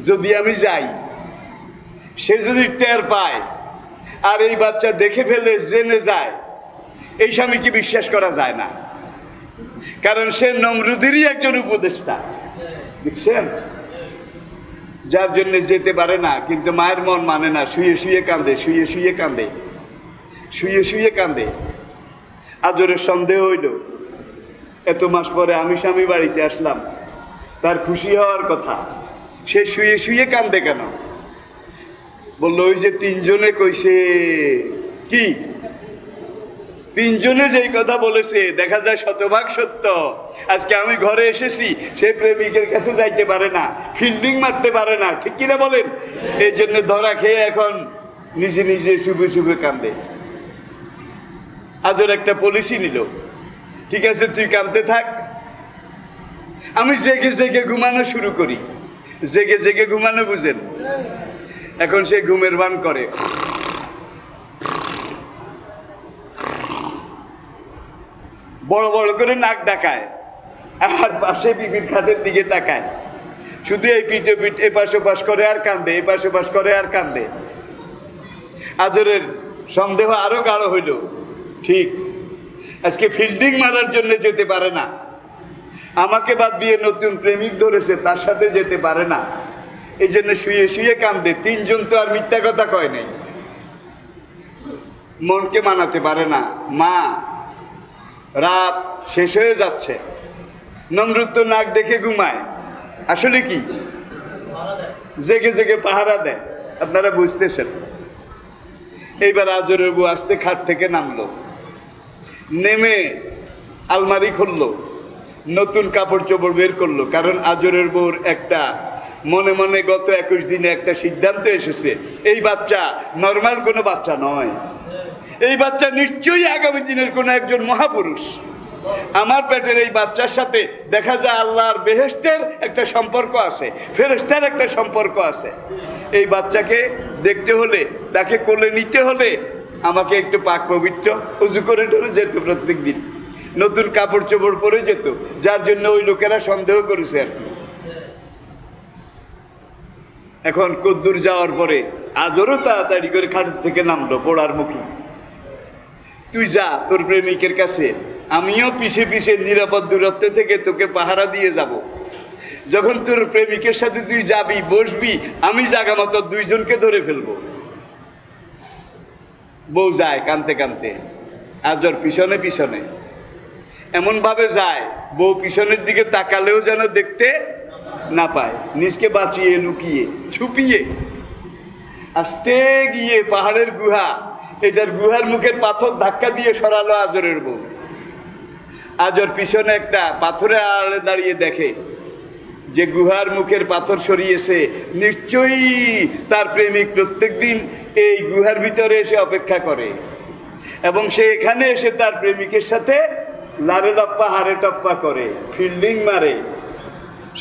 যদি আমি যাই, সে যদি টের পায় আর এই বাচ্চা দেখে ফেলে জেনে যায়, এই স্বামীকে বিশ্বাস করা যায় না, কারণ সে নমরুদেরই একজন উপদেষ্টা, দেখছেন, যার জন্য যেতে পারে না। কিন্তু মায়ের মন মানে না, শুয়ে শুয়ে কাঁদে, শুয়ে শুয়ে কাঁদে, শুয়ে শুয়ে কাঁদে। আজরের সন্দেহ হইল, এত মাস পরে আমি স্বামী বাড়িতে আসলাম, তার খুশি হওয়ার কথা, সে শুয়ে শুয়ে কাঁদে কেন? বলল, ওই যে 3 জনে কইছে। কি 3 জনে যেই কথা বলেছে, দেখা যায় শতভাগ সত্য। আজকে আমি ঘরে এসেছি, সে প্রেমিকের কাছে যাইতে পারে না, ফিল্ডিং মারতে পারে না, ঠিক কিনা বলেন? এই জন্য ধরা খেয়ে এখন নিজে নিজে শুভে শুভে কাঁদে। আজর একটা পলিসি নিল, ঠিক আছে তুই কাঁদতে থাক, আমি জেগে জেগে ঘুমানো শুরু করি। জেগে জেগে ঘুমানো বুঝেন? এখন সে ঘুমের ভান করে, বড় বড় করে নাক ডাকায়, আর পাশে বিবির খাটের দিকে তাকায়, শুধু এই পিঠে পিঠ এপাশ ওপাশ করে আর কান্দে, এপাশ ওপাশ করে আর কান্দে। আজরের সন্দেহ আরো গাঢ় হইল, ঠিক আজকে ফিল্ডিং মারার জন্য যেতে পারে না, আমাকে বাদ দিয়ে নতুন প্রেমিক ধরেছে, তার সাথে যেতে পারে না, এই জন্য শুয়ে শুয়ে কান্দে। 3 জন তো আর মিথ্যা কথা কয় নাই, মনকে মানাতে পারে না। মা, রাত শেষ হয়ে যাচ্ছে, নমরুদ তো নাক দেখে ঘুমায়, আসলে কি জেগে জেগে পাহারা দেয়, আপনারা বুঝতেছেন। এইবার আজরের বউ আসতে খাট থেকে নামলো, নেমে আলমারি খুললো, নতুন কাপড় চোপড় বের করলো, কারণ আজরের বউর একটা মনে মনে গত 21 দিনে একটা সিদ্ধান্ত এসেছে, এই বাচ্চা নর্মাল কোনো বাচ্চা নয়, এই বাচ্চা নিশ্চয়ই আগামী দিনের কোনো একজন মহাপুরুষ। আমার পেটের এই বাচ্চার সাথে দেখা যায় আল্লাহর বেহেশতের একটা সম্পর্ক আছে, ফেরেশতার একটা সম্পর্ক আছে। এই বাচ্চাকে দেখতে হলে, তাকে কোলে নিতে হলে আমাকে একটু পাক পবিত্র উজু করে ধরে যেত, প্রত্যেক দিন নতুন কাপড় চোপড় পরে যেত, যার জন্য ওই লোকেরা সন্দেহ করেছে আর কি। এখন কদ্দুর যাওয়ার পরে আজরও তাড়াতাড়ি করে খাটের থেকে নামলো, পড়ার মুখে। তুই যা তোর প্রেমিকের কাছে, আমিও পিছে পিছে নিরাপদ দূরত্ব থেকে তোকে পাহারা দিয়ে যাব। যখন তোর প্রেমিকের সাথে তুই যাবি, বসবি, আমি জাগা মতো দুইজনকে ধরে ফেলবো। বউ যায় কানতে কানতে, আজর পিছনে পিছনে এমনভাবে যায় বউ পিছনের দিকে তাকালেও যেন দেখতে না পায়, নিজকে বাঁচিয়ে লুকিয়ে ছুপিয়ে আস্তে গিয়ে পাহাড়ের গুহা, এটার গুহার মুখের পাথর ধাক্কা দিয়ে সরালো আজরের বউ। আজর পিছনে একটা পাথরের আড়ালে দাঁড়িয়ে দেখে যে গুহার মুখের পাথর সরিয়েছে, নিশ্চয়ই তার প্রেমিক প্রত্যেক দিন এই গুহার ভিতরে এসে অপেক্ষা করে এবং সে এখানে এসে তার প্রেমিকের সাথে লারে লপ্পা হারে টপ্পা করে, ফিল্ডিং মারে।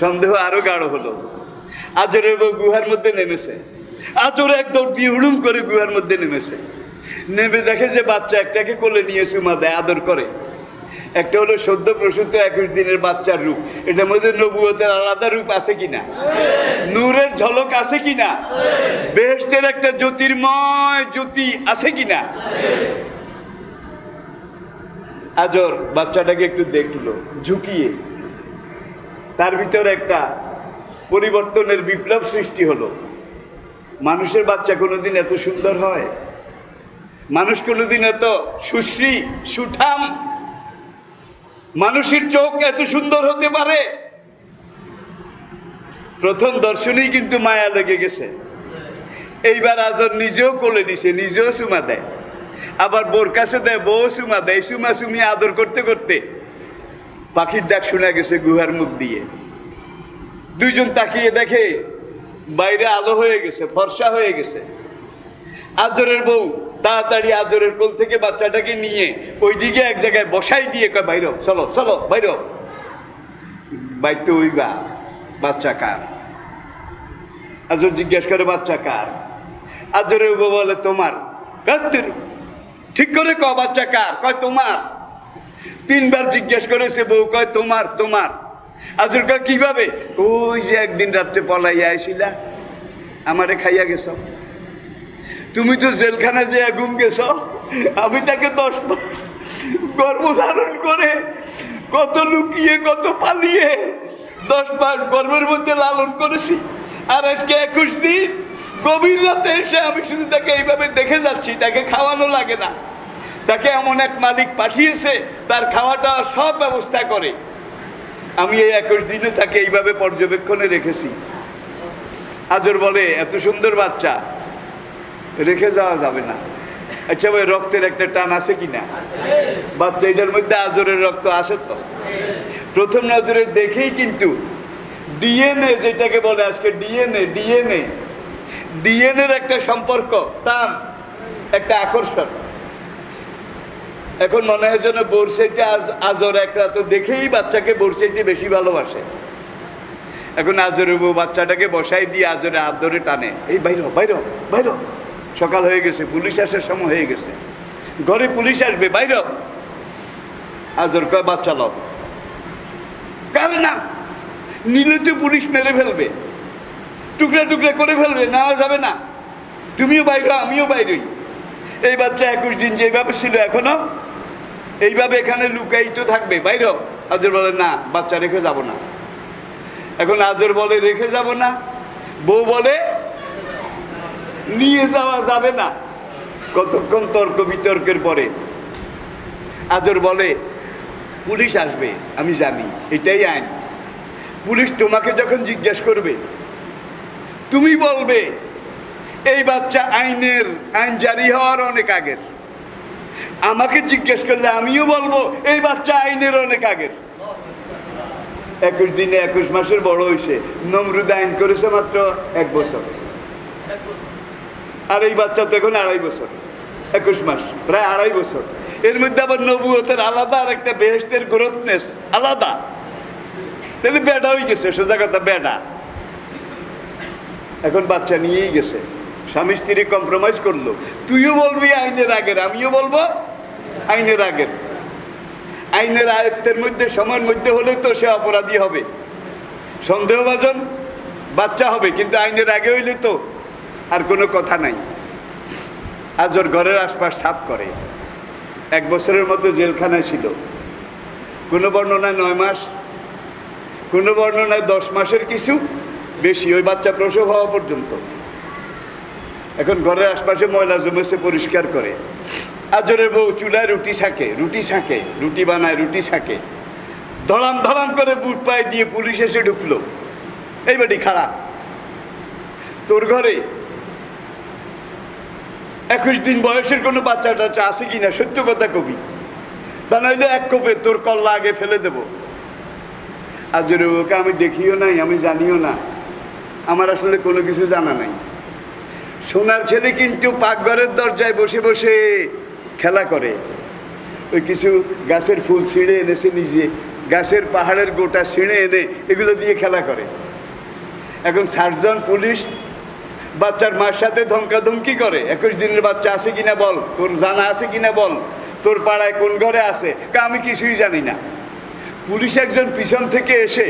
সন্দেহ আরো গাঢ় হলো। আজরের বউ গুহার মধ্যে নেমেছে। আজর এক দৌড় দিয়ে হুড়ুম করে গুহার মধ্যে নেমেছে। নেমে দেখে যে বাচ্চা একটাকে কোলে নিয়ে চুমা দেয়, আদর করে। একটা হলো সদ্য প্রসূত 21 দিনের বাচ্চার রূপ, এটার মধ্যে নবুয়তের আলাদা রূপ আছে কিনা, নূরের ঝলক আছে কিনা, বেহেশতের একটা জ্যোতির্ময় জ্যোতি আছে কিনা। আজর বাচ্চাটাকে একটু দেখলো ঝুঁকিয়ে, তার ভিতরে একটা পরিবর্তনের বিপ্লব সৃষ্টি হলো। মানুষের বাচ্চা কোনোদিন এত সুন্দর হয়? মানুষ কোনোদিন এত সুশ্রী সুঠাম, মানুষের চোখ এত সুন্দর হতে পারে? প্রথম দর্শনেই কিন্তু মায়া লেগে গেছে। এইবার আজর নিজেও কোলে নিছে, নিজেও চুমা দেয়, আবার বোর কাছে দেয়, বউ চুমা দেয়। চুমা চুমি আদর করতে করতে পাখির ডাক শোনা গেছে গুহার মুখ দিয়ে। দুইজন তাকিয়ে দেখে বাইরে আলো হয়ে গেছে, ফর্সা হয়ে গেছে। আজরের বউ তাড়াতাড়ি আজরের কোল থেকে বাচ্চাটাকে নিয়ে ওইদিকে এক জায়গায় বসাই দিয়ে কয়, বাইর চলো চলো বাইর। বাইতে ওই বাচ্চা কার? আজর জিজ্ঞেস করে বাচ্চা কার? আজরের বউ বলে তোমার। ঠিক করে ক বাচ্চা কার? কয় তোমার। 3 বার জিজ্ঞেস করেছে বউ, কয় তোমার তোমার। আজর কয় কিভাবে? ওই যে একদিন রাত্রে পলাইয়া আইছিলা, আমারে খাইয়া গেছ। তুমি তো জেলখানা যে ঘুম গেছ, আমি তাকে 10 বার গর্ভধারণ করে কত লুকিয়ে কত পালিয়ে 10 বার গর্ভের মধ্যে লালন করেছি। আর আজকে 21 দিন গভীর রাতে এসে আমি শুধু তাকে এইভাবে দেখে যাচ্ছি। তাকে খাওয়ানো লাগে না, তাকে এমন এক মালিক পাঠিয়েছে তার খাওয়াটা সব ব্যবস্থা করে। আমি এই 21 দিনে তাকে এইভাবে পর্যবেক্ষণে রেখেছি। আজর বলে এত সুন্দর বাচ্চা রেখে যাওয়া যাবে না। আচ্ছা ভাই, রক্তের একটা টান আছে কিনা? বাচ্চা এটার মধ্যে আজরের রক্ত আছে তো? প্রথম নজরে দেখেই কিন্তু ডিএনএ, যেটাকে বলে আজকে ডিএনএর একটা সম্পর্ক, টান, একটা আকর্ষণ। এখন মনে হয় যেন বোর চাইতে আজর এক রাত দেখেই বাচ্চাকে বোর চাইতে বেশি ভালোবাসে। এখন আজরের বউ বাচ্চাটাকে বসাই দিয়ে আজরে আদরে টানে, এই বাইর বাইর বাইর, সকাল হয়ে গেছে, পুলিশ আসার সময় হয়ে গেছে, ঘরে পুলিশ আসবে, বাইর। আজর কয় বাচ্চা লও। কার না নিলে তো পুলিশ মেরে ফেলবে, টুকরা টুকরা করে ফেলবে, নেওয়া যাবে না। তুমিও বাইর, আমিও বাইরই। এই বাচ্চা 21 দিন যেভাবে ছিল এখনো এইভাবে এখানে লুকায়িত থাকবে, বাইর। আজর বলে না, বাচ্চা রেখে যাব না। এখন আজর বলে রেখে যাব না, বউ বলে নিয়ে যাওয়া যাবে না। কতক্ষণ তর্ক বিতর্কের পরে আজর বলে পুলিশ আসবে, আমি জানি, এটাই আইন। পুলিশ তোমাকে যখন জিজ্ঞেস করবে তুমি বলবে এই বাচ্চা আইন জারি হওয়ার অনেক আগের। আমাকে জিজ্ঞেস করলে আমিও বলবো এই বাচ্চা আইনের অনেক আগের। 21 দিনে 21 মাসের বড় হয়েছে। নমরুদ আইন করেছে মাত্র 1 বছর, আর এই বাচ্চা তো এখন 2.5 বছর। 21 মাস, প্রায় 2.5 বছর। এর মধ্যে আবার নবুয়তের আলাদা আর একটা বেহেশতের গ্রোথনেস আলাদা। তাহলে বেডা হয়ে গেছে, সোজা কথা বেডা। এখন বাচ্চা নিয়েই গেছে, স্বামী স্ত্রী কম্প্রোমাইজ করলো। তুইও বলবি আইনের আগের, আমিও বলবো আইনের আগের। আইনের আয়ত্তের মধ্যে, সময়ের মধ্যে হলে তো সে অপরাধী হবে, সন্দেহভাজন বাচ্চা হবে, কিন্তু আইনের আগে হইলে তো আর কোনো কথা নাই। আজ ওর ঘরের আশপাশ সাফ করে। 1 বছরের মতো জেলখানায় ছিল। কোনো বর্ণনায় 9 মাস, কোনো বর্ণনায় 10 মাসের কিছু বেশি, ওই বাচ্চা প্রসব হওয়া পর্যন্ত। এখন ঘরের আশপাশে ময়লা জমেছে, পরিষ্কার করে। আজরের বউ চুলায় রুটি ছাঁকে, রুটি বানায়, রুটি ছাঁকে। ধড়াম ধড়াম করে বুট পায়ে দিয়ে পুলিশ এসে ঢুকলো। এই বাড়ি খাড়া, তোর ঘরে 21 দিন বয়সের কোনো বাচ্চা টাচ্চা আছে কিনা, সত্য কথা কবি, তা নাইলে 1 কোপে তোর কল্লা আগে ফেলে দেব। আজরের বউকে আমি দেখিও নাই, আমি জানিও না, আমার আসলে কোনো কিছু জানা নাই। সোনার ছেলে কিন্তু পাকঘরের দরজায় বসে বসে খেলা করে। ওই কিছু গাছের ফুল ছিঁড়ে এনেছে নিজে, গাছের পাহাড়ের গোটা ছিঁড়ে এনে এগুলো দিয়ে খেলা করে। এখন সার্জন পুলিশ বাচ্চার মার সাথে ধমকাধমকি করে, 21 দিনের বাচ্চা আছে কিনা বল, তোর জানা আছে কিনা বল, তোর পাড়ায় কোন ঘরে আছে। আমি কিছুই জানি না। পুলিশ একজন পিছন থেকে এসে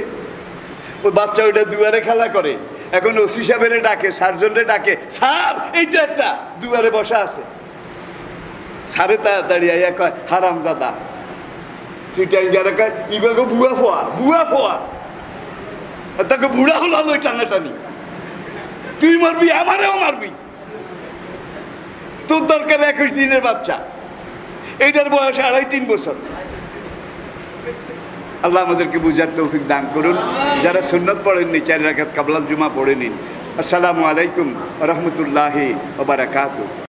ওই বাচ্চা ওইটা দুয়ারে খেলা করে। এখন ওসি সাহেবের ডাকে, সার্জনরে ডাকে, স্যার এইটা একটা দুয়ারে বসা আছে। সারে তাড়াতাড়ি আইয়া কয়, হারাম দাদা চিটাইগারে কয়, ইবাগো বুয়া ফোয়া। তাকে বুড়া হলাম ওই টানাটানি, তুই মারবি আমারেও মারবি, তোর দরকার 21 দিনের বাচ্চা, এইটার বয়স 2.5-3 বছর। আল্লাহ আমাদেরকে বুঝার তৌফিক দান করুন। যারা সুন্নত পড়েননি 4 রাকাত কাবলাল জুমা পড়ে নিন। আসসালামু আলাইকুম ওয়া রাহমাতুল্লাহি ওয়া বারাকাতুহু।